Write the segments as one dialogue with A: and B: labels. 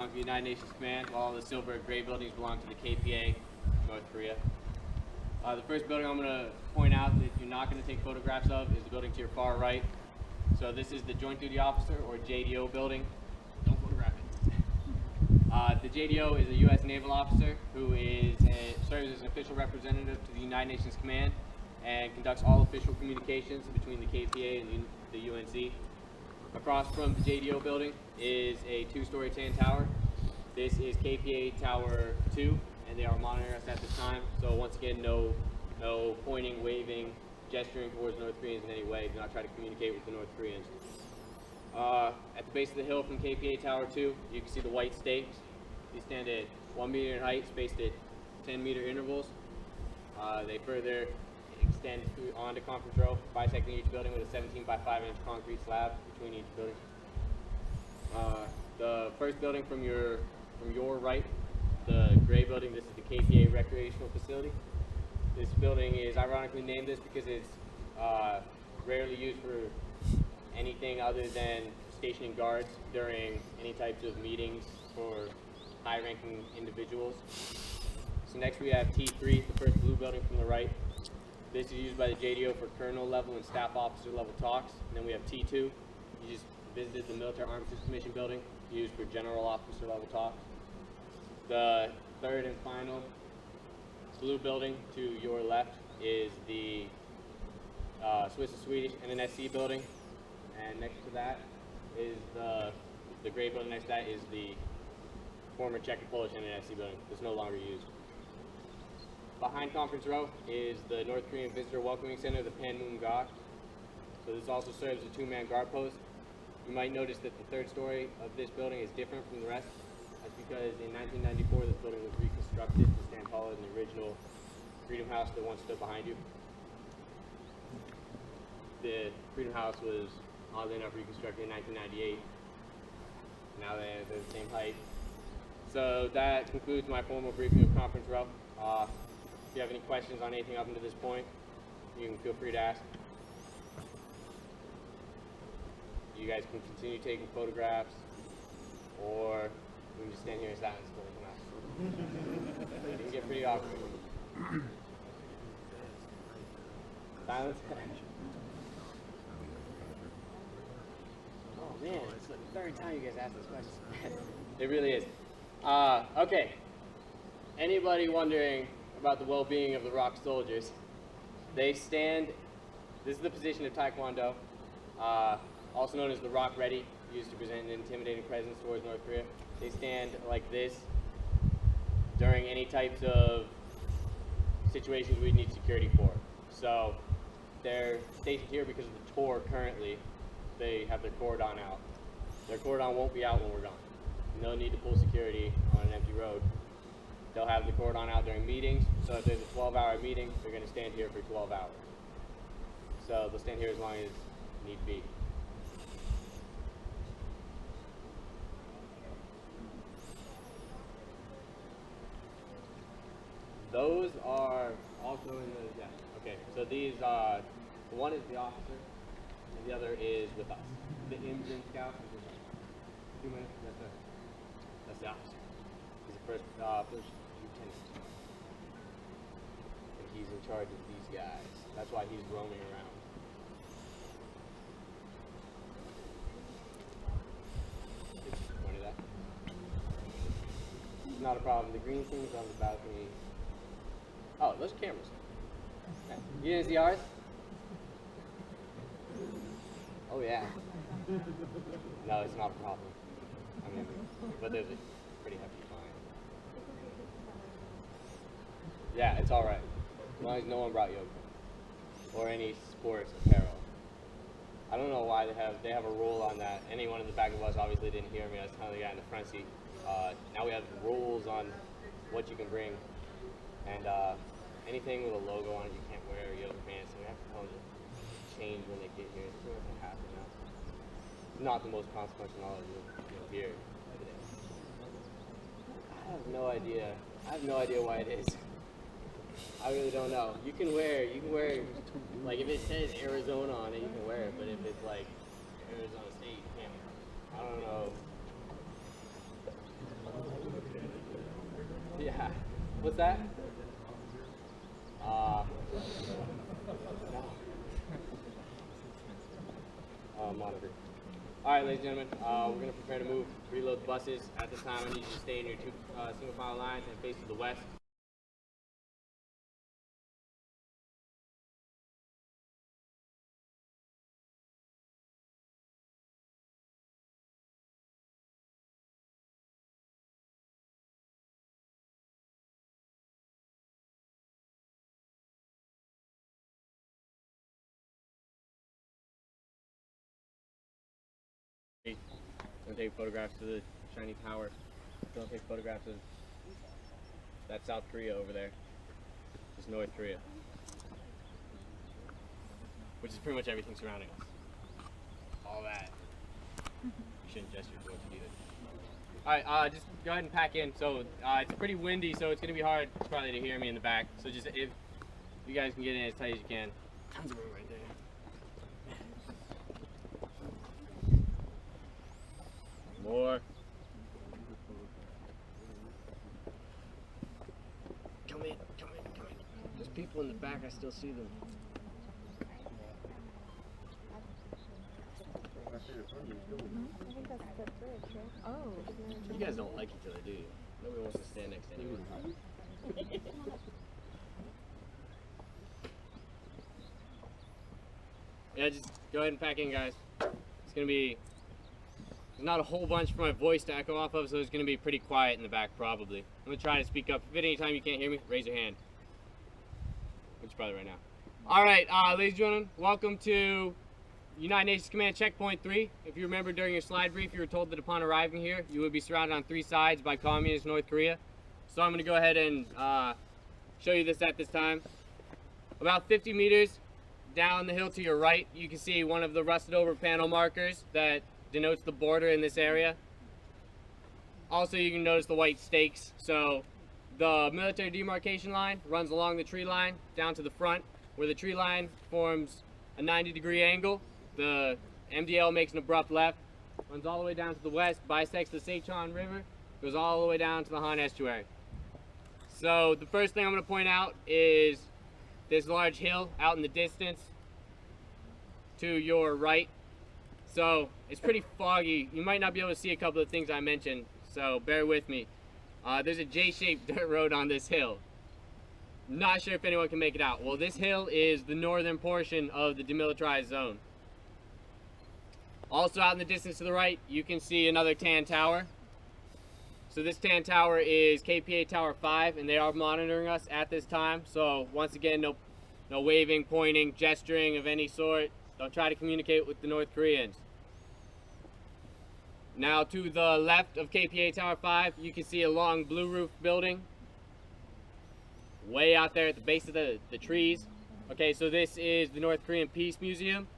A: belong to the United Nations Command, while all the silver and gray buildings belong to the KPA, North Korea. The first building I'm going to point out that you're not going to take photographs of is the building to your far right. So this is the Joint Duty Officer, or JDO building. Don't photograph it. The JDO is a U.S. naval officer who serves as an official representative to the United Nations Command and conducts all official communications between the KPA and the UNC. Across from the JDO building is a two-story tan tower. This is KPA Tower 2, and they are monitoring us at this time. So once again, no pointing, waving, gesturing towards North Koreans in any way. Do not try to communicate with the North Koreans. At the base of the hill from KPA Tower 2, you can see the white stakes. These stand at 1 meter in height, spaced at 10-meter intervals. They further extend onto conference row, bisecting each building with a 17 by 5-inch concrete slab between each building. The first building from your right, the gray building, this is the KPA recreational facility. This building is ironically named this because it's rarely used for anything other than stationing guards during any types of meetings for high-ranking individuals. So next we have T3, the first blue building from the right. This is used by the JDO for colonel level and staff officer level talks. And then we have T2. You just visited the Military Armistice Commission building, used for general officer level talks. The third and final blue building to your left is the Swiss and Swedish NNSC building. And next to that is the gray building next to that is the former Czech and Polish NNSC building that's no longer used. Behind conference row is the North Korean Visitor Welcoming Center, the Imjingak. So this also serves as a two-man guard post. You might notice that the third story of this building is different from the rest. That's because in 1994 this building was reconstructed to stand taller than the original Freedom House that once stood behind you. The Freedom House was oddly enough reconstructed in 1998. Now they're the same height. So that concludes my formal briefing of conference row. If you have any questions on anything up until this point, you can feel free to ask. You guys can continue taking photographs, or we can just stand here in silence for anything else. It can get pretty awkward. Silence? Oh man, it's the third time you guys asked this question. It really is. Okay. Anybody wondering about the well-being of the ROK soldiers? They stand, this is the position of Taekwondo, also known as the ROK Ready, used to present an intimidating presence towards North Korea. They stand like this during any types of situations we need security for. So they're stationed here because of the tour currently. They have their cordon out. Their cordon won't be out when we're gone. No need to pull security on an empty road. They'll have the cordon out during meetings. So if there's a 12-hour meeting, they're going to stand here for 12 hours. So they'll stand here as long as need be. Those are also in the, yeah, okay. So these, the one is the officer, and the other is with us. The Imjingak scout is with us. 2 minutes, that's the officer. He's the first lieutenant. And he's in charge of these guys. That's why he's roaming around. Pointed at. Not a problem. The green thing's on the balcony. Oh, those cameras. Okay. You didn't see ours? Oh yeah. No, it's not a problem. I mean, but there's a pretty hefty fine. Yeah, it's alright. As long as no one brought yoga. Or any sports apparel. I don't know why they have a rule on that. Anyone in the back of us obviously didn't hear me. I was telling the guy in the front seat. Now we have rules on what you can bring. And anything with a logo on it you can't wear yoga pants. So we have to tell them to change when they get here. It's going to happen now. It's not the most consequential knowledge you'll hear today. I have no idea. I have no idea why it is. I really don't know. You can wear, like if it says Arizona on it, you can wear it, but if it's like Arizona State, you can't. I don't know. What's that? Monitor. All right, ladies and gentlemen, we're going to prepare to move, reload the buses. At this time, I need you to stay in your two single file lines and face to the west. Don't take photographs of the shiny tower. Don't take photographs of that South Korea over there. Just North Korea. Which is pretty much everything surrounding us. All that. You shouldn't gesture towards it either. Alright, just go ahead and pack in. So, it's pretty windy, so it's going to be hard probably to hear me in the back. So just, if you guys can get in as tight as you can. Tons of room right there. More. Come in, come in, come in. There's people in the back, I still see them.
B: I think that's the bridge, right? Oh.
A: You guys don't like each other, do you? Nobody wants to stand next to anyone. Yeah, just go ahead and pack in, guys. It's gonna be, there's not a whole bunch for my voice to echo off of, so it's gonna be pretty quiet in the back, probably. I'm gonna try to speak up. If at any time you can't hear me, raise your hand. Which is probably right now. All right, ladies and gentlemen, welcome to United Nations Command Checkpoint 3. If you remember during your slide brief, you were told that upon arriving here, you would be surrounded on 3 sides by communist North Korea. So I'm gonna go ahead and show you this at this time. About 50 meters down the hill to your right, you can see one of the rusted over panel markers that denotes the border in this area. Also, you can notice the white stakes. So the military demarcation line runs along the tree line down to the front, where the tree line forms a 90-degree angle. The MDL makes an abrupt left, runs all the way down to the west, bisects the Seichon River, goes all the way down to the Han Estuary. So the first thing I'm going to point out is this large hill out in the distance to your right. So it's pretty foggy. You might not be able to see a couple of things I mentioned, so bear with me. There's a J-shaped dirt road on this hill. Not sure if anyone can make it out. Well, this hill is the northern portion of the Demilitarized Zone. Also out in the distance to the right, you can see another tan tower. So this tan tower is KPA Tower 5, and they are monitoring us at this time. So once again, no waving, pointing, gesturing of any sort. Don't try to communicate with the North Koreans. Now to the left of KPA Tower 5, you can see a long blue roof building. Way out there at the base of the trees. Okay, so this is the North Korean Peace Museum.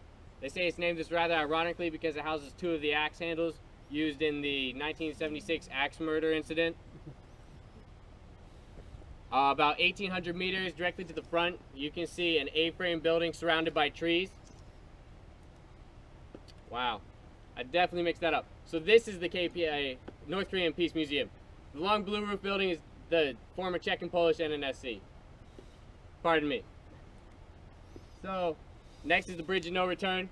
A: They say it's named this rather ironically because it houses 2 of the axe handles used in the 1976 axe murder incident. About 1,800 meters directly to the front, you can see an A-frame building surrounded by trees. Wow, I definitely mixed that up. So this is the KPA, North Korean Peace Museum. The long blue roof building is the former Czech and Polish NNSC. Pardon me. So next is the bridge of no return.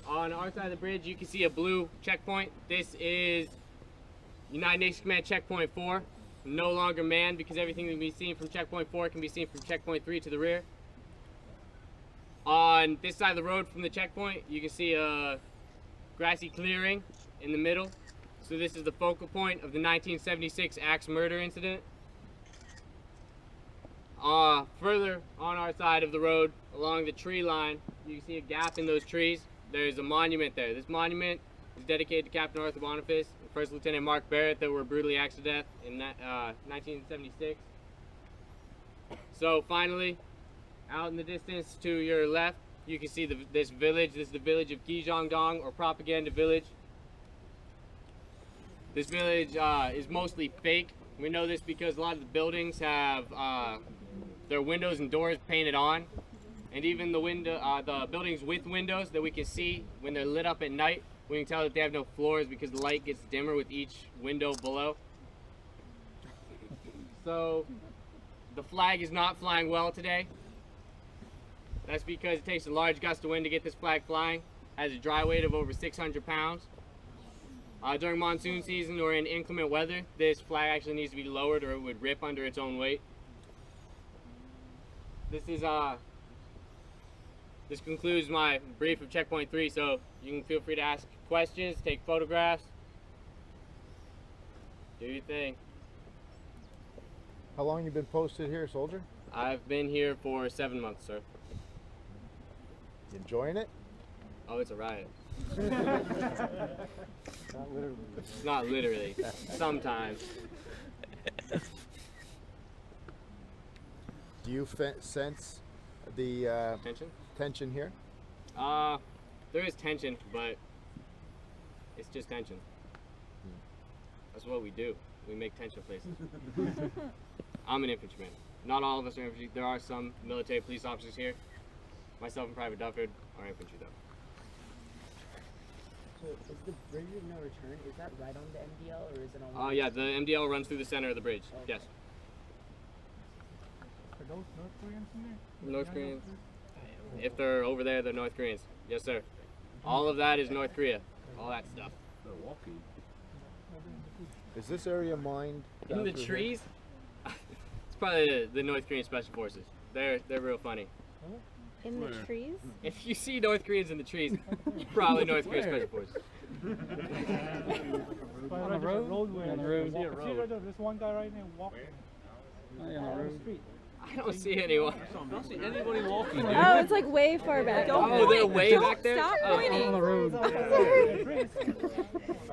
A: On our side of the bridge, you can see a blue checkpoint. This is United Nations Command Checkpoint 4. No longer manned because everything that can be seen from Checkpoint 4 can be seen from Checkpoint 3 to the rear. On this side of the road from the checkpoint, you can see a grassy clearing in the middle. So this is the focal point of the 1976 axe murder incident. Further on our side of the road, along the tree line, you can see a gap in those trees. There's a monument there. This monument is dedicated to Captain Arthur Boniface and First Lieutenant Mark Barrett that were brutally axed to death in 1976. So finally, out in the distance to your left, you can see this village. This is the village of Gijongdong, or Propaganda Village. This village is mostly fake. We know this because a lot of the buildings have their windows and doors painted on, and even the buildings with windows that we can see when they're lit up at night, we can tell that they have no floors because the light gets dimmer with each window below. So the flag is not flying well today. That's because it takes a large gust of wind to get this flag flying. It has a dry weight of over 600 pounds. During monsoon season or in inclement weather, this flag actually needs to be lowered or it would rip under its own weight. This concludes my brief of checkpoint 3, so you can feel free to ask questions, take photographs, do your thing.
C: How long you been posted here, soldier?
A: I've been here for 7 months, sir.
C: You enjoying it?
A: Oh, it's a riot.
C: Not literally.
A: Not literally. Sometimes.
C: Do you sense the tension here?
A: There is tension, but it's just tension. That's what we do. We make tension places. I'm an infantryman. Not all of us are infantry. There are some military police officers here. Myself and Private Dufford are infantry, though.
D: So is the bridge of no return, is that right on the MDL or is it on?
A: Yeah, the MDL runs through the center of the bridge. Oh. Yes.
E: Are those North Koreans in there?
A: North Koreans. If they're over there, they're North Koreans. Yes, sir. All of that is North Korea. All that stuff.
F: They're walking.
C: Is this area mined?
A: In the trees? It's probably the North Korean Special Forces. They're real funny.
B: In the trees?
A: If you see North Koreans in the trees, probably North Korean Special Forces.
E: On the road? On the road. See there's one guy right now walking. On the street.
A: I don't see anyone.
F: I don't see anybody walking, dude.
B: Oh, it's like way far back.
A: Oh, they're way back there?
B: Stop pointing.
E: On the road.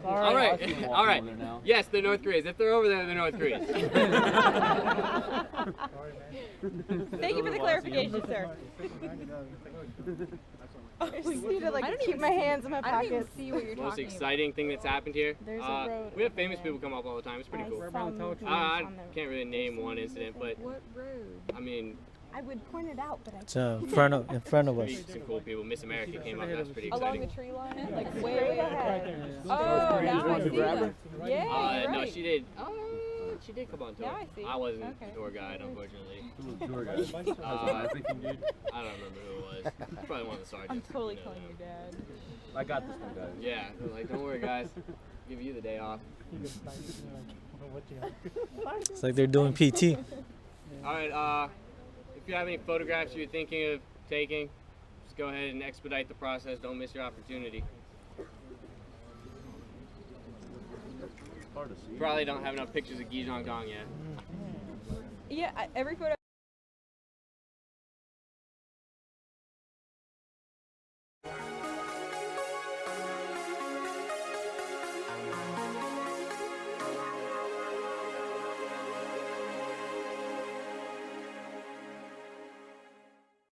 A: All right. Yes, they're North Koreans. If they're over there, they're North Koreans.
B: Thank you for the clarification, sir. I just need to like keep my hands in my pockets. I don't even see what you're
A: Most
B: talking
A: exciting thing that's happened here.
B: There's a road
A: we have famous people come up all the time. It's pretty cool. I can't really name one incident, but
B: what road?
A: I mean,
B: I would point it out, but I
G: It's in front of us.
A: some cool people. Miss America came up. That's pretty
B: along
A: exciting.
B: the tree line, like way ahead. Oh, now I see them. Yeah, you're
A: No,
B: right.
A: she did. She did come on tour.
B: Now I see.
A: I wasn't
B: Okay.
A: the tour guide, unfortunately.
F: Tour guide. I think you did.
A: I don't remember who it was. Probably one of the sergeants.
B: I'm totally
A: You know
B: calling
A: them.
B: your dad.
F: I got this one, guys.
A: Yeah, they're like, don't worry, guys. Give you the day off.
G: It's like they're doing PT.
A: All right. If you have any photographs you're thinking of taking, just go ahead and expedite the process. Don't miss your opportunity.
F: It's hard to see.
A: Probably don't have enough pictures of Gijonggang yet.
B: Yeah, every photo